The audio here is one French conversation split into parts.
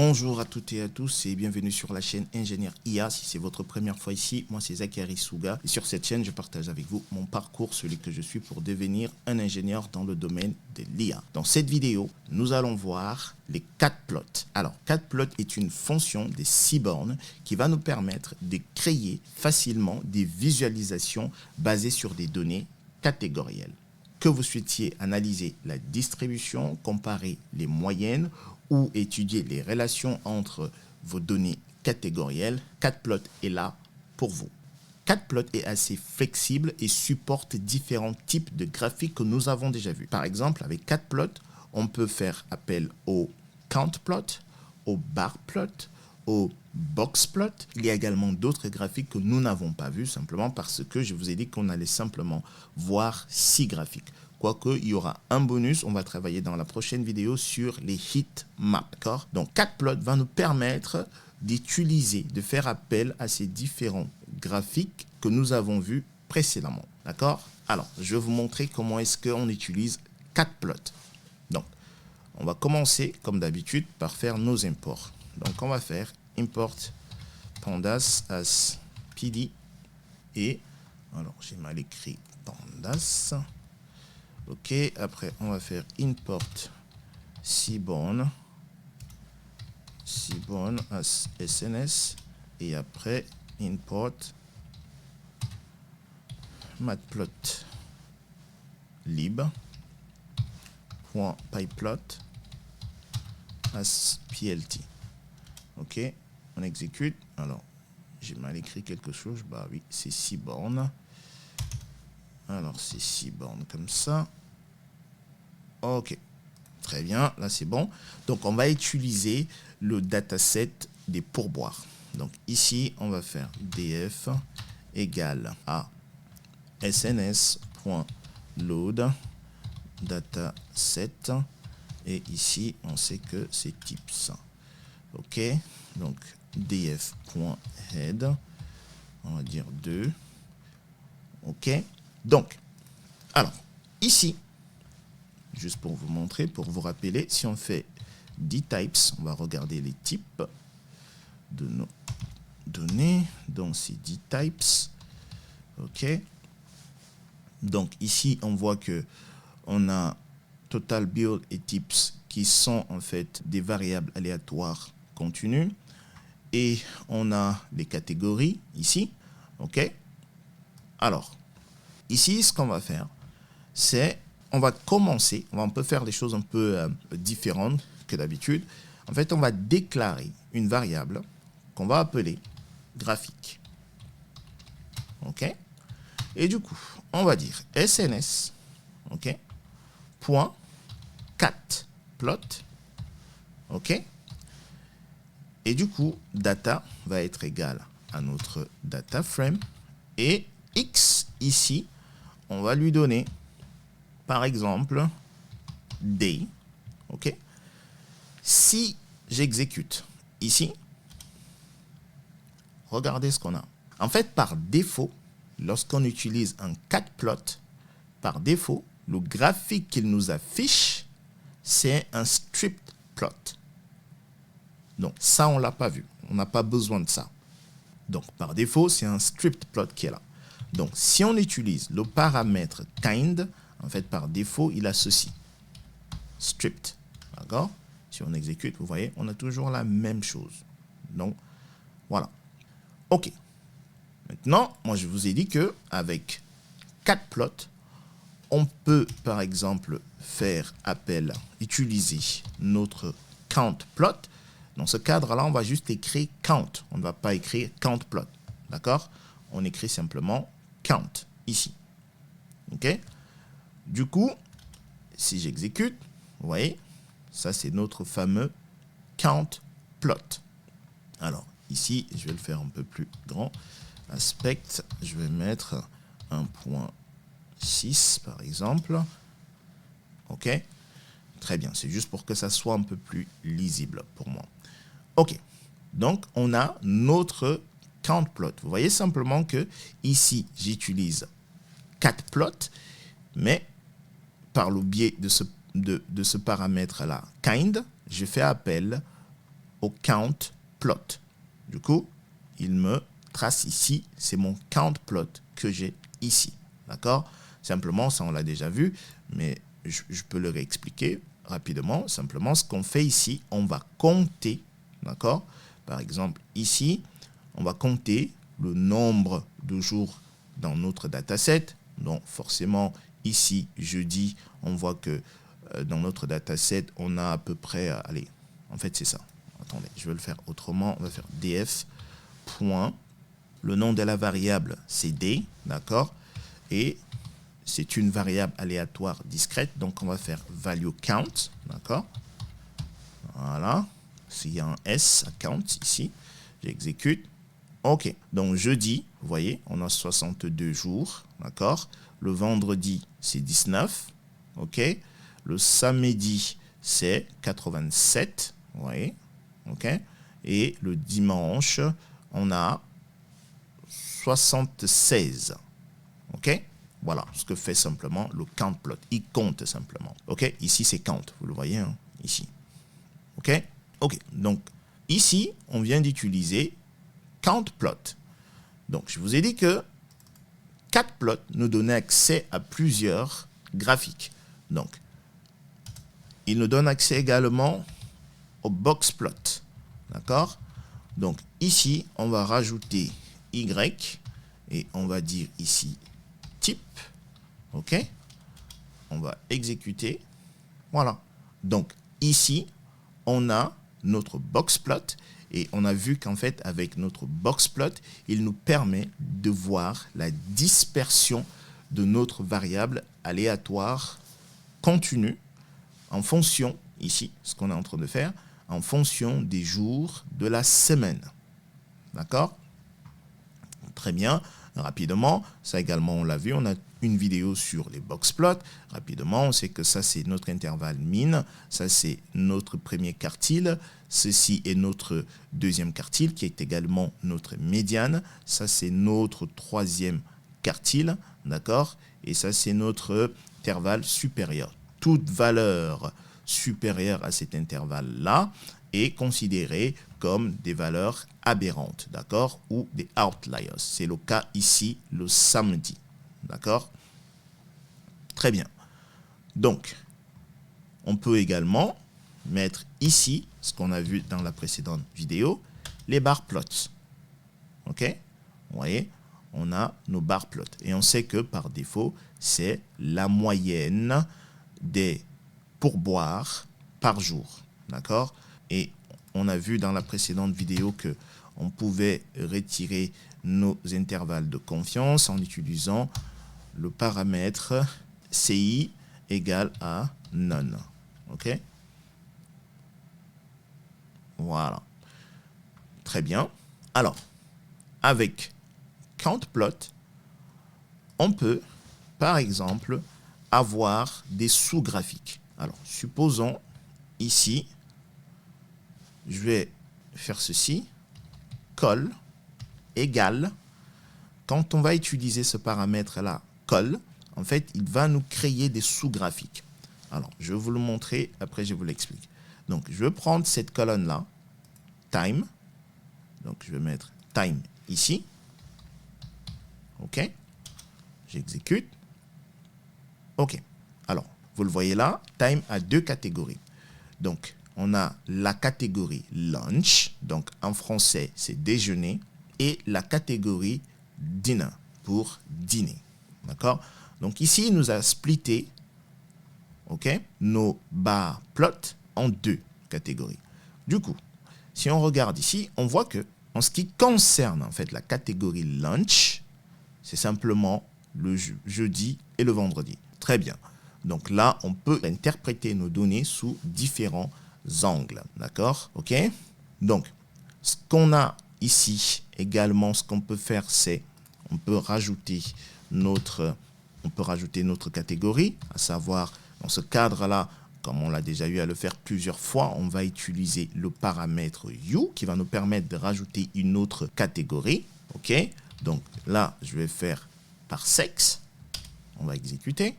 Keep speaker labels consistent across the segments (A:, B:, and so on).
A: Bonjour à toutes et à tous et bienvenue sur la chaîne Ingénieur IA. Si c'est votre première fois ici, moi c'est Zachary Souga et sur cette chaîne je partage avec vous mon parcours, celui que je suis pour devenir un ingénieur dans le domaine de l'IA. Dans cette vidéo, nous allons voir les catplots. Alors, catplot est une fonction des Seaborn qui va nous permettre de créer facilement des visualisations basées sur des données catégorielles. Que vous souhaitiez analyser la distribution, comparer les moyennes ou étudier les relations entre vos données catégorielles, catplot est là pour vous. Catplot est assez flexible et supporte différents types de graphiques que nous avons déjà vus. Par exemple, avec catplot, on peut faire appel au countplot, au barplot, au boxplot. Il y a également d'autres graphiques que nous n'avons pas vus simplement parce que je vous ai dit qu'on allait simplement voir 6 graphiques. Quoique, il y aura un bonus, on va travailler dans la prochaine vidéo sur les heat maps. D'accord? Donc, catplot va nous permettre d'utiliser, de faire appel à ces différents graphiques que nous avons vus précédemment. D'accord? Alors, je vais vous montrer comment est-ce qu'on utilise catplot. Donc, on va commencer, comme d'habitude, par faire nos imports. Donc, on va faire import pandas as pd et, alors, j'ai mal écrit pandas. Ok, après on va faire import Seaborn as SNS et après import matplotlib.pyplot as plt. Ok, on exécute. Alors, j'ai mal écrit quelque chose. Bah oui, c'est Seaborn. Alors, c'est Seaborn comme ça. Ok, très bien, là c'est bon. Donc, on va utiliser le dataset des pourboires. Donc, ici, on va faire df égale à sns.load dataset. Et ici, on sait que c'est tips. Ok, donc df.head, on va dire 2. Ok, donc, alors, ici, juste pour vous montrer, pour vous rappeler, si on fait dtypes, on va regarder les types de nos données. Donc, c'est dtypes. OK. Donc, ici, on voit que on a total build et types qui sont en fait des variables aléatoires continues. Et on a les catégories ici. OK. Alors, ici, ce qu'on va faire, c'est on va commencer, on peut faire des choses un peu différentes que d'habitude. En fait, on va déclarer une variable qu'on va appeler graphique. OK? Et du coup, on va dire SNS, OK, point catplot, OK? Et du coup, data va être égal à notre data frame et X ici, on va lui donner par exemple day. OK, si j'exécute ici, regardez ce qu'on a. En fait, par défaut, lorsqu'on utilise un catplot, par défaut, le graphique qu'il nous affiche, c'est un stripped plot. Donc ça, on l'a pas vu. On n'a pas besoin de ça. Donc par défaut, c'est un stripped plot qui est là. Donc si on utilise le paramètre kind, en fait, par défaut, il a ceci. Stripped. D'accord? Si on exécute, vous voyez, on a toujours la même chose. Donc, voilà. OK. Maintenant, moi, je vous ai dit qu'avec catplot, on peut, par exemple, faire appel, utiliser notre countplot. Dans ce cadre-là, on va juste écrire count. On ne va pas écrire countplot. D'accord? On écrit simplement count, ici. OK? Du coup, si j'exécute, vous voyez, ça c'est notre fameux countplot. Alors, ici, je vais le faire un peu plus grand. Aspect, je vais mettre 1.6 par exemple. OK? Très bien, c'est juste pour que ça soit un peu plus lisible pour moi. OK, donc on a notre countplot. Vous voyez simplement que ici, j'utilise catplot, mais par le biais de ce paramètre-là, kind, je fais appel au count plot. Du coup, il me trace ici, c'est mon count plot que j'ai ici. D'accord? Simplement, ça on l'a déjà vu, mais je peux le réexpliquer rapidement. Simplement, ce qu'on fait ici, on va compter, d'accord? Par exemple, ici, on va compter le nombre de jours dans notre dataset. Donc, forcément, ici, jeudi, on voit que dans notre dataset, on a à peu près, allez, en fait, c'est ça. Attendez, je vais le faire autrement. On va faire df. Point. Le nom de la variable, c'est d, d'accord? Et c'est une variable aléatoire discrète, donc on va faire value count, d'accord? Voilà. S'il y a un S à count ici, j'exécute. OK, donc jeudi, vous voyez, on a 62 jours, d'accord? Le vendredi, c'est 19, OK? Le samedi, c'est 87, vous voyez, OK? Et le dimanche, on a 76, OK? Voilà ce que fait simplement le count plot. Il compte simplement, OK? Ici, c'est count, vous le voyez, hein, ici, OK? OK, donc ici, on vient d'utiliser count plot. Donc, je vous ai dit que catplot nous donnait accès à plusieurs graphiques. Donc, il nous donne accès également au boxplot. D'accord? Donc, ici, on va rajouter Y et on va dire ici type. OK? On va exécuter. Voilà. Donc, ici, on a notre boxplot. Et on a vu qu'en fait, avec notre boxplot, il nous permet de voir la dispersion de notre variable aléatoire continue en fonction, ici, ce qu'on est en train de faire, en fonction des jours de la semaine. D'accord? Très bien. Rapidement, ça également, on l'a vu, on a une vidéo sur les boxplots. Rapidement, on sait que ça, c'est notre intervalle min. Ça, c'est notre premier quartile. Ceci est notre deuxième quartile, qui est également notre médiane. Ça, c'est notre troisième quartile. D'accord? Et ça, c'est notre intervalle supérieur. Toute valeur supérieure à cet intervalle-là est considérée comme des valeurs aberrantes, d'accord, ou des outliers. C'est le cas ici, le samedi, d'accord? Très bien. Donc, on peut également mettre ici, ce qu'on a vu dans la précédente vidéo, les bar plots. OK? Vous voyez, on a nos bar plots. Et on sait que par défaut, c'est la moyenne des pourboires par jour, d'accord? Et on a vu dans la précédente vidéo que on pouvait retirer nos intervalles de confiance en utilisant le paramètre CI égale à none. OK? Voilà. Très bien. Alors, avec countplot, on peut, par exemple, avoir des sous-graphiques. Alors, supposons ici, je vais faire ceci, col égale, quand on va utiliser ce paramètre-là, col, en fait, il va nous créer des sous-graphiques. Alors, je vais vous le montrer, après je vous l'explique. Donc, je vais prendre cette colonne-là, time, donc je vais mettre time ici, OK, j'exécute, OK. Alors, vous le voyez là, time a deux catégories. Donc, on a la catégorie lunch, donc en français, c'est déjeuner, et la catégorie dinner, pour dîner. D'accord? Donc ici, il nous a splitté, OK, nos bar plots en deux catégories. Du coup, si on regarde ici, on voit que en ce qui concerne en fait la catégorie lunch, c'est simplement le jeudi et le vendredi. Très bien. Donc là, on peut interpréter nos données sous différents angles. D'accord? OK? Donc, ce qu'on a ici également, ce qu'on peut faire, c'est on peut rajouter notre catégorie, à savoir dans ce cadre-là, comme on l'a déjà eu à le faire plusieurs fois, on va utiliser le paramètre you qui va nous permettre de rajouter une autre catégorie. OK? Donc là, je vais faire par sexe. On va exécuter.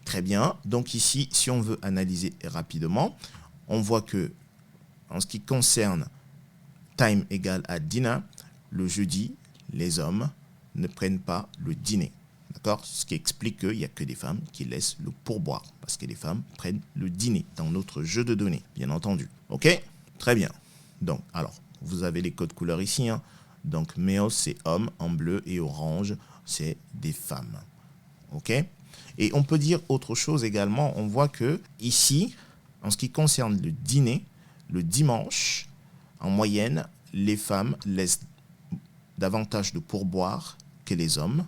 A: Très bien. Donc ici, si on veut analyser rapidement, on voit que en ce qui concerne time égale à dinner, le jeudi, les hommes ne prennent pas le dîner. D'accord? Ce qui explique qu'il n'y a que des femmes qui laissent le pourboire, parce que les femmes prennent le dîner dans notre jeu de données, bien entendu. Ok? Très bien. Donc, alors, vous avez les codes couleurs ici. Hein. Donc, male, c'est homme, en bleu, et orange, c'est des femmes. Ok? Et on peut dire autre chose également. On voit que ici, en ce qui concerne le dîner, le dimanche, en moyenne, les femmes laissent davantage de pourboire que les hommes.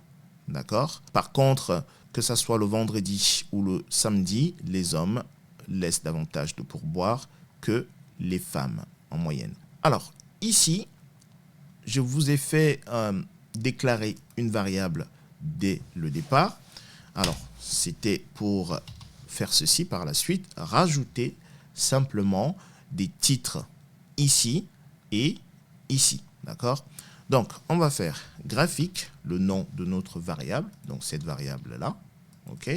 A: D'accord? Par contre, que ce soit le vendredi ou le samedi, les hommes laissent davantage de pourboire que les femmes en moyenne. Alors, ici, je vous ai fait déclarer une variable dès le départ. Alors, c'était pour faire ceci par la suite, rajouter simplement des titres ici et ici. D'accord? Donc, on va faire graphique, le nom de notre variable, donc cette variable-là. OK?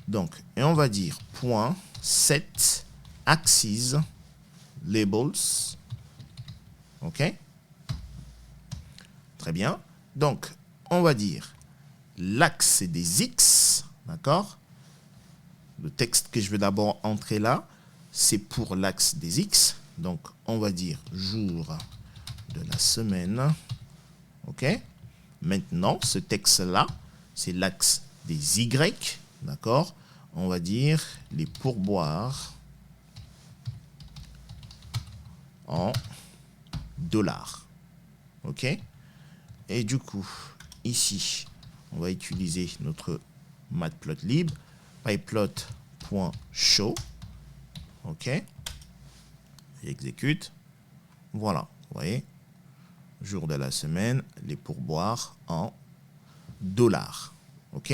A: Donc, et on va dire point set axes labels. OK? Très bien. Donc, on va dire l'axe des X. D'accord? Le texte que je vais d'abord entrer là, c'est pour l'axe des X. Donc, on va dire jour de la semaine. OK? Maintenant, ce texte-là, c'est l'axe des Y. D'accord? On va dire les pourboires en dollars. OK? Et du coup, ici, on va utiliser notre matplotlib, pyplot.show. OK? Exécute. Voilà, vous voyez? Jour de la semaine, les pourboires en dollars. OK?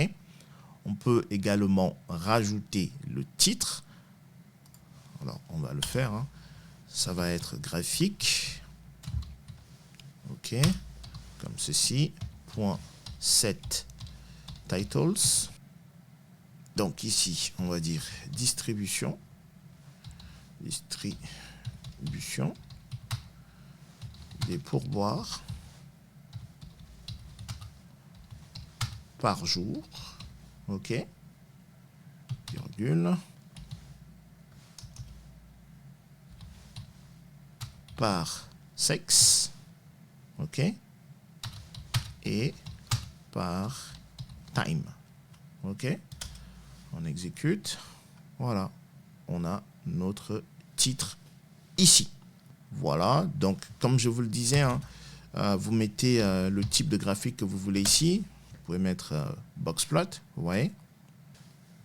A: On peut également rajouter le titre. Alors, on va le faire. Hein. Ça va être graphique. OK? Comme ceci. Point set titles. Donc ici, on va dire distribution. Distribution. Des pourboires par jour, ok, virgule, par sexe, ok, et par time, ok. On exécute, voilà, on a notre titre ici. Voilà, donc comme je vous le disais, hein, vous mettez le type de graphique que vous voulez ici. Vous pouvez mettre boxplot, vous voyez.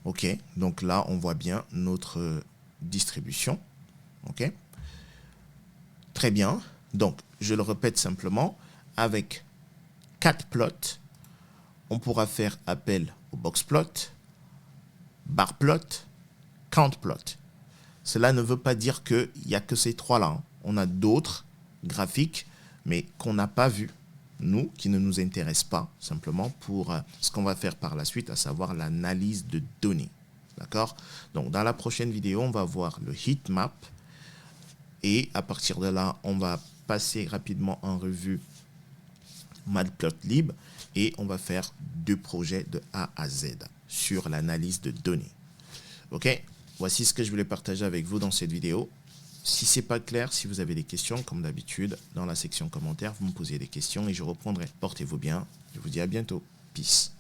A: Ok, donc là, on voit bien notre distribution. Ok, très bien. Donc, je le répète simplement, avec catplot, on pourra faire appel au boxplot, barplot, countplot. Cela ne veut pas dire qu'il n'y a que ces trois-là. Hein. On a d'autres graphiques, mais qu'on n'a pas vu, nous, qui ne nous intéressent pas, simplement pour ce qu'on va faire par la suite, à savoir l'analyse de données. D'accord? Donc, dans la prochaine vidéo, on va voir le heatmap. Et à partir de là, on va passer rapidement en revue matplotlib et on va faire 2 projets de A à Z sur l'analyse de données. OK? Voici ce que je voulais partager avec vous dans cette vidéo. Si ce n'est pas clair, si vous avez des questions, comme d'habitude, dans la section commentaires, vous me posez des questions et je répondrai. Portez-vous bien. Je vous dis à bientôt. Peace.